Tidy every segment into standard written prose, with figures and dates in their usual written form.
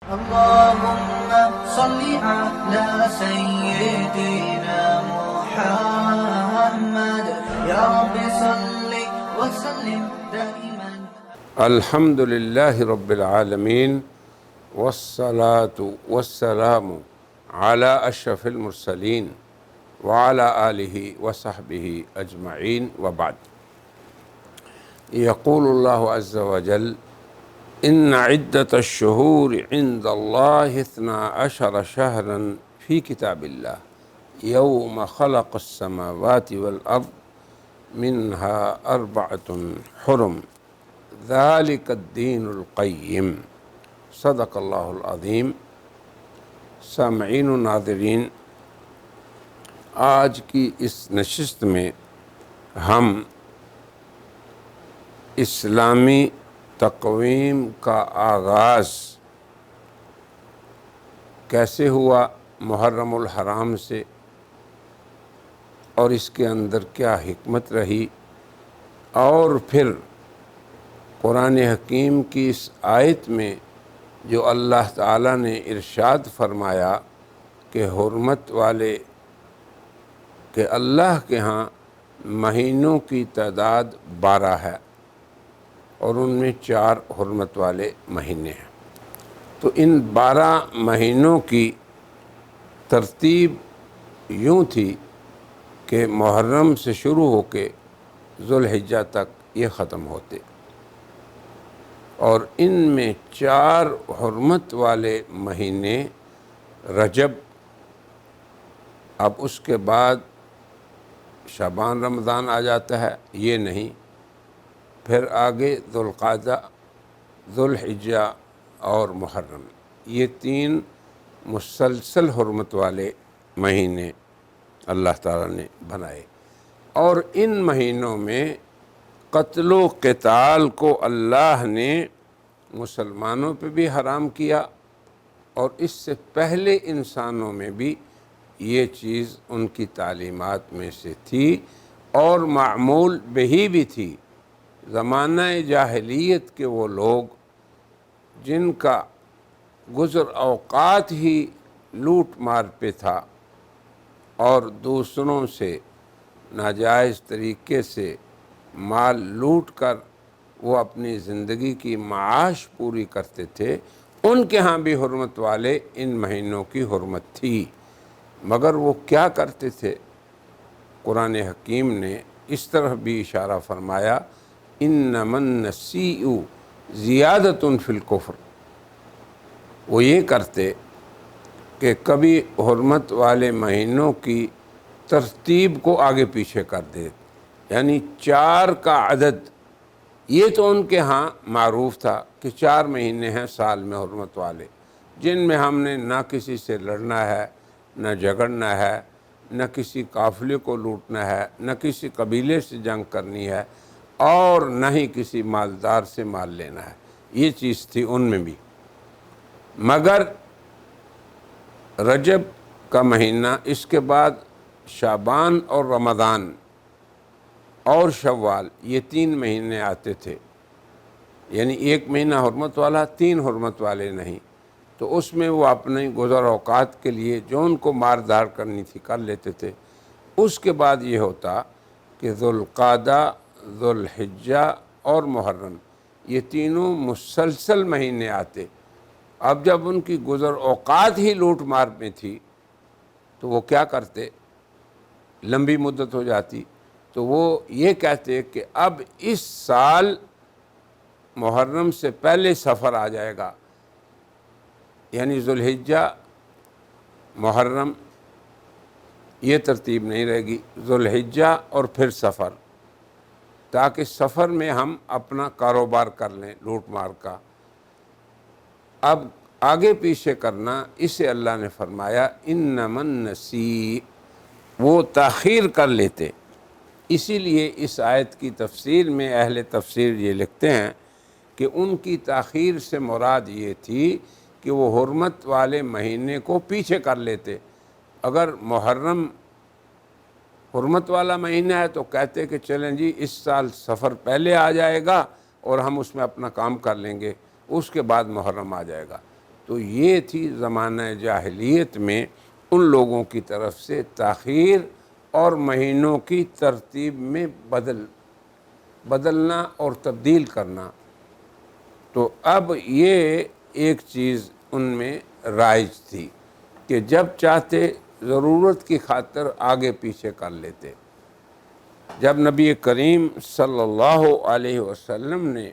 اللهم صل على سيدنا محمد يا رب صل وسلم دائما. الحمد لله رب العالمين والصلاة والسلام على أشرف المرسلين وعلى آله وصحبه أجمعين وبعد. يقول الله عز وجل: إن عدة الشهور عند الله 12 شهرا في كتاب الله يوم خلق السماوات والأرض منها 4 حرم ذلك الدين القيم. صدق اللہ العظیم. سامعین و ناظرین، آج کی اس نشست میں ہم اسلامی تقویم کا آغاز کیسے ہوا محرم الحرام سے، اور اس کے اندر کیا حکمت رہی، اور پھر قرآن حکیم کی اس آیت میں جو اللہ تعالیٰ نے ارشاد فرمایا کہ حرمت والے کہ اللہ کے ہاں مہینوں کی تعداد 12 ہے اور ان میں 4 حرمت والے مہینے ہیں. تو ان 12 مہینوں کی ترتیب یوں تھی کہ محرم سے شروع ہو کے ذوالحجہ تک یہ ختم ہوتے، اور ان میں 4 حرمت والے مہینے رجب، اب اس کے بعد شعبان رمضان آ جاتا ہے، یہ نہیں، پھر آگے ذوالقعدہ، ذوالحجہ اور محرم، یہ 3 مسلسل حرمت والے مہینے اللہ تعالیٰ نے بنائے. اور ان مہینوں میں قتل و قتال کو اللہ نے مسلمانوں پہ بھی حرام کیا، اور اس سے پہلے انسانوں میں بھی یہ چیز ان کی تعلیمات میں سے تھی اور معمول بہی بھی تھی. زمانہ جاہلیت کے وہ لوگ جن کا گزر اوقات ہی لوٹ مار پہ تھا اور دوسروں سے ناجائز طریقے سے مال لوٹ کر وہ اپنی زندگی کی معاش پوری کرتے تھے، ان کے ہاں بھی حرمت والے ان مہینوں کی حرمت تھی. مگر وہ کیا کرتے تھے؟ قرآن حکیم نے اس طرح بھی اشارہ فرمایا: انما النسیء زیادۃ فی الکفر. وہ یہ کرتے کہ کبھی حرمت والے مہینوں کی ترتیب کو آگے پیچھے کر دے، یعنی 4 کا عدد یہ تو ان کے ہاں معروف تھا کہ 4 مہینے ہیں سال میں حرمت والے، جن میں ہم نے نہ کسی سے لڑنا ہے، نہ جھگڑنا ہے، نہ کسی قافلے کو لوٹنا ہے، نہ کسی قبیلے سے جنگ کرنی ہے، اور نہ ہی کسی مالدار سے مال لینا ہے. یہ چیز تھی ان میں بھی. مگر رجب کا مہینہ، اس کے بعد شعبان اور رمضان اور شوال، یہ 3 مہینے آتے تھے، یعنی 1 مہینہ حرمت والا، 3 حرمت والے نہیں. تو اس میں وہ اپنے گزر اوقات کے لیے جو ان کو ماردار کرنی تھی کر لیتے تھے. اس کے بعد یہ ہوتا کہ ذوالقعدہ، ذوالحجہ اور محرم، یہ تینوں مسلسل مہینے آتے. اب جب ان کی گزر اوقات ہی لوٹ مار میں تھی تو وہ کیا کرتے؟ لمبی مدت ہو جاتی تو وہ یہ کہتے کہ اب اس سال محرم سے پہلے سفر آ جائے گا، یعنی ذوالحجہ، محرم، یہ ترتیب نہیں رہے گی، ذوالحجہ اور پھر سفر، تاکہ سفر میں ہم اپنا کاروبار کر لیں لوٹ مار کا. اب آگے پیچھے کرنا، اسے اللہ نے فرمایا انما النسیء، وہ تاخیر کر لیتے. اسی لیے اس آیت کی تفسیر میں اہل تفسیر یہ لکھتے ہیں کہ ان کی تاخیر سے مراد یہ تھی کہ وہ حرمت والے مہینے کو پیچھے کر لیتے. اگر محرم حرمت والا مہینہ ہے تو کہتے کہ چلیں جی اس سال سفر پہلے آ جائے گا اور ہم اس میں اپنا کام کر لیں گے، اس کے بعد محرم آ جائے گا. تو یہ تھی زمانہ جاہلیت میں ان لوگوں کی طرف سے تاخیر اور مہینوں کی ترتیب میں بدلنا اور تبدیل کرنا۔ تو اب یہ ایک چیز ان میں رائج تھی کہ جب چاہتے ضرورت کی خاطر آگے پیچھے کر لیتے۔ جب نبی کریم صلی اللہ علیہ وسلم نے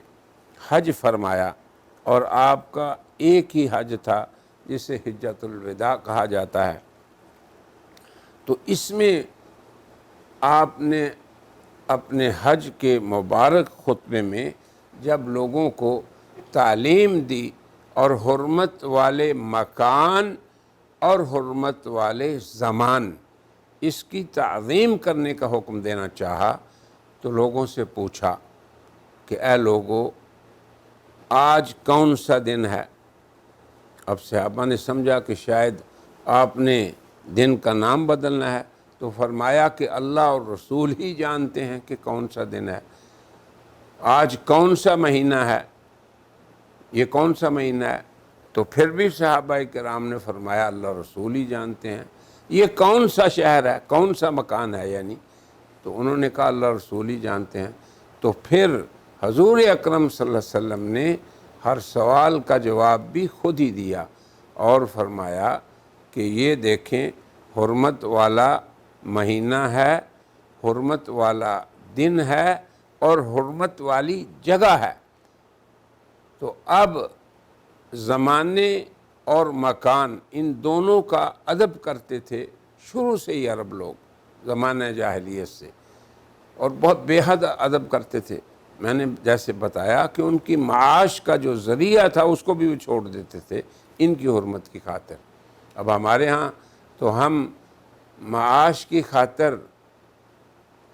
حج فرمایا، اور آپ کا ایک ہی حج تھا جسے حجۃ الوداع کہا جاتا ہے، تو اس میں آپ نے اپنے حج کے مبارک خطبے میں جب لوگوں کو تعلیم دی اور حرمت والے مکان اور حرمت والے زمان اس کی تعظیم کرنے کا حکم دینا چاہا، تو لوگوں سے پوچھا کہ اے لوگو، آج کون سا دن ہے؟ اب صحابہ نے سمجھا کہ شاید آپ نے دن کا نام بدلنا ہے، تو فرمایا کہ اللہ اور رسول ہی جانتے ہیں کہ کون سا دن ہے۔ آج کون سا مہینہ ہے؟ یہ کون سا مہینہ ہے؟ تو پھر بھی صحابہ کرام نے فرمایا اللہ رسول ہی جانتے ہیں۔ یہ کون سا شہر ہے، کون سا مکان ہے یعنی؟ تو انہوں نے کہا اللہ رسول ہی جانتے ہیں۔ تو پھر حضور اکرم صلی اللہ علیہ وسلم نے ہر سوال کا جواب بھی خود ہی دیا اور فرمایا کہ یہ دیکھیں، حرمت والا مہینہ ہے، حرمت والا دن ہے اور حرمت والی جگہ ہے۔ تو اب زمانے اور مکان ان دونوں کا ادب کرتے تھے شروع سے ہی عرب لوگ، زمانہ جاہلیت سے، اور بہت بے حد ادب کرتے تھے۔ میں نے جیسے بتایا کہ ان کی معاش کا جو ذریعہ تھا اس کو بھی وہ چھوڑ دیتے تھے ان کی حرمت کی خاطر۔ اب ہمارے ہاں تو ہم معاش کی خاطر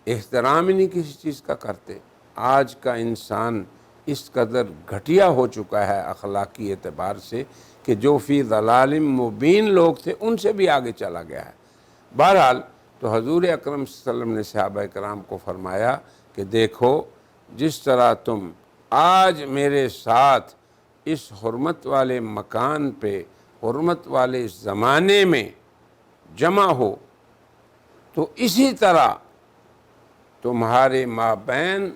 احترام ہی نہیں کسی چیز کا کرتے۔ آج کا انسان اس قدر گھٹیا ہو چکا ہے اخلاقی اعتبار سے کہ جو فی ضلال مبین لوگ تھے ان سے بھی آگے چلا گیا ہے۔ بہرحال تو حضور اکرم صلی اللہ علیہ وسلم نے صحابہ کرام کو فرمایا کہ دیکھو، جس طرح تم آج میرے ساتھ اس حرمت والے مکان پہ حرمت والے زمانے میں جمع ہو، تو اسی طرح تمہارے مابین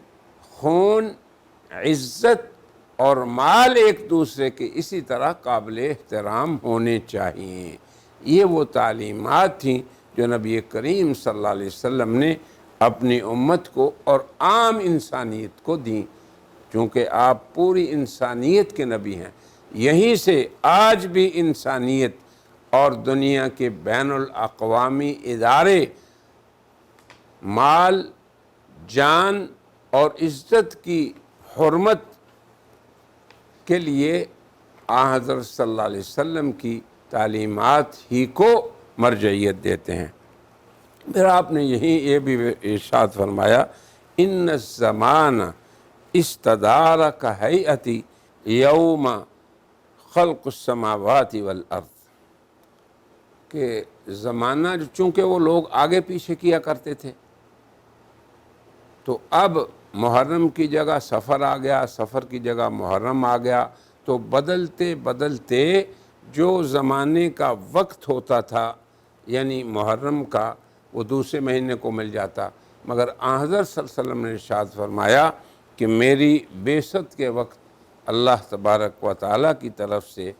خون، عزت اور مال ایک دوسرے کے اسی طرح قابل احترام ہونے چاہیے۔ یہ وہ تعلیمات تھیں جو نبی کریم صلی اللہ علیہ وسلم نے اپنی امت کو اور عام انسانیت کو دیں، چونکہ آپ پوری انسانیت کے نبی ہیں۔ یہیں سے آج بھی انسانیت اور دنیا کے بین الاقوامی ادارے مال، جان اور عزت کی حرمت کے لیے آن حضرت صلی اللہ علیہ وسلم کی تعلیمات ہی کو مرجعیت دیتے ہیں۔ پھر آپ نے یہ بھی ارشاد فرمایا ان الزمان استدار کہیئتی یوم خلق السماوات والارض، کہ زمانہ چونکہ وہ لوگ آگے پیچھے کیا کرتے تھے، تو اب محرم کی جگہ سفر آ گیا، سفر کی جگہ محرم آ گیا، تو بدلتے بدلتے جو زمانے کا وقت ہوتا تھا یعنی محرم کا، وہ دوسرے مہینے کو مل جاتا، مگر آن حضرت صلی اللہ علیہ وسلم نے ارشاد فرمایا کہ میری بعثت کے وقت اللہ تبارک و تعالیٰ کی طرف سے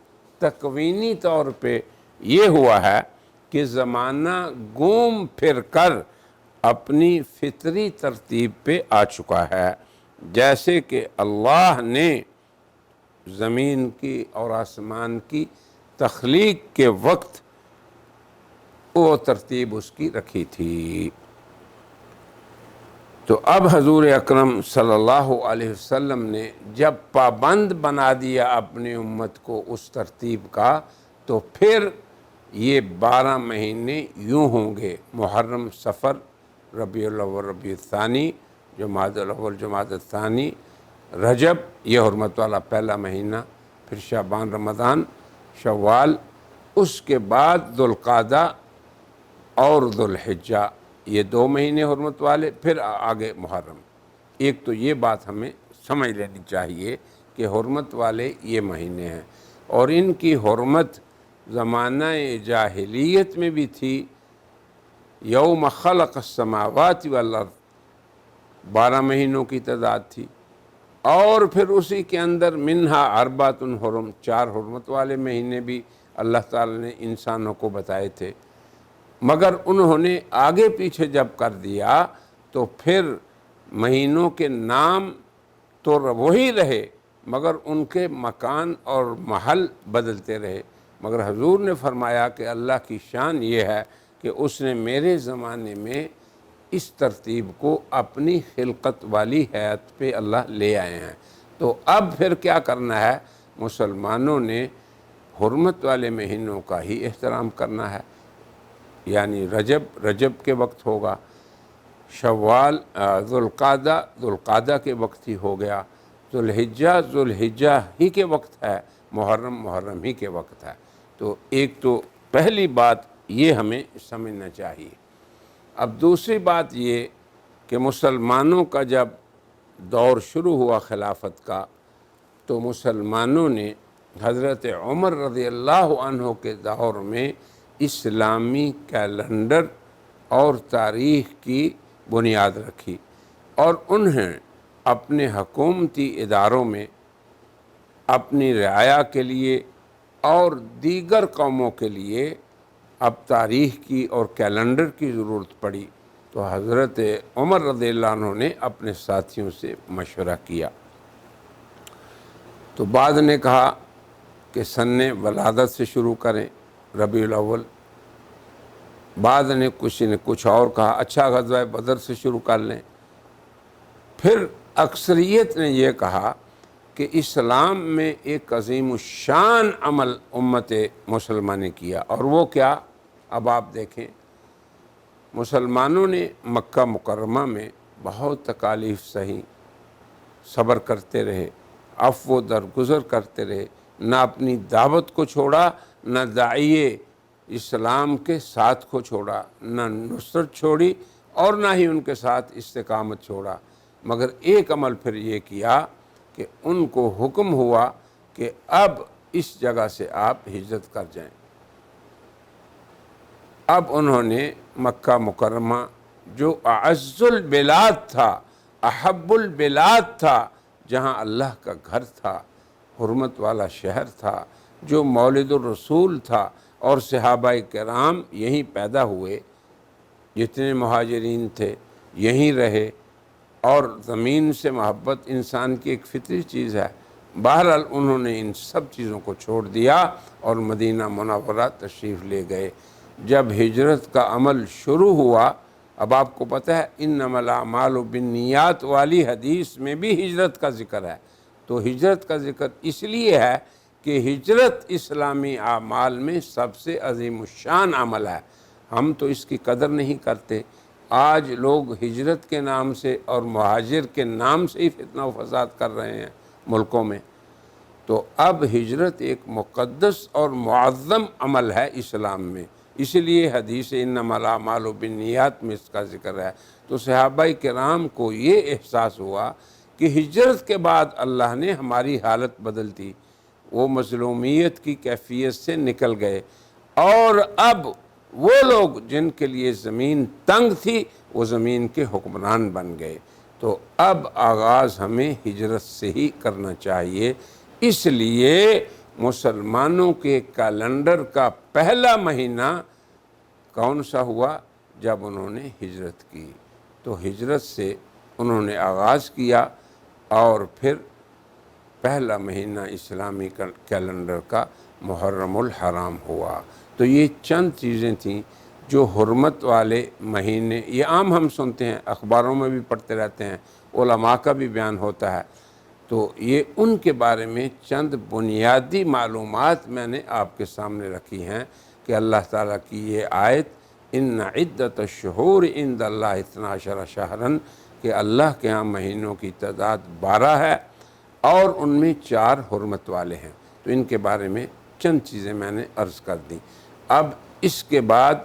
تکوینی طور پہ یہ ہوا ہے کہ زمانہ گھوم پھر کر اپنی فطری ترتیب پہ آ چکا ہے، جیسے کہ اللہ نے زمین کی اور آسمان کی تخلیق کے وقت وہ ترتیب اس کی رکھی تھی۔ تو اب حضور اکرم صلی اللہ علیہ وسلم نے جب پابند بنا دیا اپنی امت کو اس ترتیب کا، تو پھر یہ 12 مہینے یوں ہوں گے: محرم، صفر، ربیع الاول، ربیع الثانی، جمادی الاول، جمادی الثانی، رجب، یہ حرمت والا پہلا مہینہ، پھر شعبان، رمضان، شوال، اس کے بعد ذوالقعدہ اور ذوالحجہ، یہ 2 مہینے حرمت والے، پھر آگے محرم۔ ایک تو یہ بات ہمیں سمجھ لینی چاہیے کہ حرمت والے یہ مہینے ہیں۔ اور ان کی حرمت زمانہ جاہلیت میں بھی تھی۔ یوم خلق السماوات والارض 12 مہینوں کی تعداد تھی، اور پھر اسی کے اندر منہا اربعۃ حرم 4 حرمت والے مہینے بھی اللہ تعالی نے انسانوں کو بتائے تھے، مگر انہوں نے آگے پیچھے جب کر دیا تو پھر مہینوں کے نام تو وہی رہے مگر ان کے مکان اور محل بدلتے رہے۔ مگر حضور نے فرمایا کہ اللہ کی شان یہ ہے کہ اس نے میرے زمانے میں اس ترتیب کو اپنی خلقت والی حیات پہ اللہ لے آئے ہیں۔ تو اب پھر کیا کرنا ہے؟ مسلمانوں نے حرمت والے مہینوں کا ہی احترام کرنا ہے، یعنی رجب کے وقت ہوگا، شوال ذوالقعدہ کے وقت ہی ہو گیا، ذوالحجہ ہی کے وقت ہے، محرم ہی کے وقت ہے۔ تو ایک تو پہلی بات یہ ہمیں سمجھنا چاہیے۔ اب دوسری بات یہ کہ مسلمانوں کا جب دور شروع ہوا خلافت کا، تو مسلمانوں نے حضرت عمر رضی اللہ عنہ کے دور میں اسلامی کیلنڈر اور تاریخ کی بنیاد رکھی، اور انہیں اپنے حکومتی اداروں میں اپنی رعایا کے لیے اور دیگر قوموں کے لیے اب تاریخ کی اور کیلنڈر کی ضرورت پڑی، تو حضرت عمر رضی اللہ عنہ نے اپنے ساتھیوں سے مشورہ کیا۔ تو بعض نے کہا کہ سن ولادت سے شروع کریں، ربیع الاول، بعض نے کچھ اور کہا اچھا غزوہ بدر سے شروع کر لیں، پھر اکثریت نے یہ کہا کہ اسلام میں ایک عظیم الشان عمل امت مسلمہ نے کیا، اور وہ کیا؟ اب آپ دیکھیں، مسلمانوں نے مکہ مکرمہ میں بہت تکالیف سہی، صبر کرتے رہے، عفو و درگزر کرتے رہے، نہ اپنی دعوت کو چھوڑا، نہ داعیے اسلام کے ساتھ کو چھوڑا، نہ نصرت چھوڑی اور نہ ہی ان کے ساتھ استقامت چھوڑا، مگر ایک عمل پھر یہ کیا کہ ان کو حکم ہوا کہ اب اس جگہ سے آپ ہجرت کر جائیں۔ اب انہوں نے مکہ مکرمہ جو اعز البلاد تھا، احب البلاد تھا، جہاں اللہ کا گھر تھا، حرمت والا شہر تھا، جو مولد الرسول تھا، اور صحابہ کرام یہیں پیدا ہوئے، جتنے مہاجرین تھے یہیں رہے، اور زمین سے محبت انسان کی ایک فطری چیز ہے۔ بہرحال انہوں نے ان سب چیزوں کو چھوڑ دیا اور مدینہ منورہ تشریف لے گئے۔ جب ہجرت کا عمل شروع ہوا، اب آپ کو پتہ ہے انما الاعمال بالنیات والی حدیث میں بھی ہجرت کا ذکر ہے، تو ہجرت کا ذکر اس لیے ہے کہ ہجرت اسلامی اعمال میں سب سے عظیم الشان عمل ہے۔ ہم تو اس کی قدر نہیں کرتے۔ آج لوگ ہجرت کے نام سے اور مہاجر کے نام سے ہی فتنہ و فساد کر رہے ہیں ملکوں میں۔ تو اب ہجرت ایک مقدس اور معظم عمل ہے اسلام میں، اس لیے حدیث انما الاعمال بالنیات میں اس کا ذکر ہے۔ تو صحابہ کرام کو یہ احساس ہوا کہ ہجرت کے بعد اللہ نے ہماری حالت بدل دی، وہ مظلومیت کی کیفیت سے نکل گئے، اور اب وہ لوگ جن کے لیے زمین تنگ تھی وہ زمین کے حکمران بن گئے۔ تو اب آغاز ہمیں ہجرت سے ہی کرنا چاہیے۔ اس لیے مسلمانوں کے کیلنڈر کا پہلا مہینہ کون سا ہوا؟ جب انہوں نے ہجرت کی، تو ہجرت سے انہوں نے آغاز کیا، اور پھر پہلا مہینہ اسلامی کیلنڈر کا محرم الحرام ہوا۔ تو یہ چند چیزیں تھیں جو حرمت والے مہینے، یہ عام ہم سنتے ہیں، اخباروں میں بھی پڑھتے رہتے ہیں، علماء کا بھی بیان ہوتا ہے، تو یہ ان کے بارے میں چند بنیادی معلومات میں نے آپ کے سامنے رکھی ہیں کہ اللہ تعالیٰ کی یہ آیت ان عدت الشہور عند اللہ 12 شہرا، کہ اللہ کے ہاں مہینوں کی تعداد 12 ہے اور ان میں 4 حرمت والے ہیں۔ تو ان کے بارے میں چند چیزیں میں نے عرض کر دیں۔ اب اس کے بعد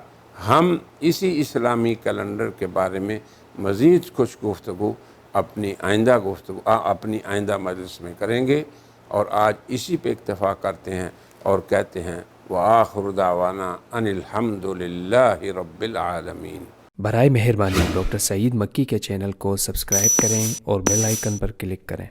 ہم اسی اسلامی کیلنڈر کے بارے میں مزید کچھ گفتگو اپنی آئندہ مجلس میں کریں گے۔ اور آج اسی پہ اکتفا کرتے ہیں اور کہتے ہیں وآخر دعوانا ان الحمد للہ رب العالمین۔ برائے مہربانی ڈاکٹر سعید مکی کے چینل کو سبسکرائب کریں اور بیل آئیکن پر کلک کریں۔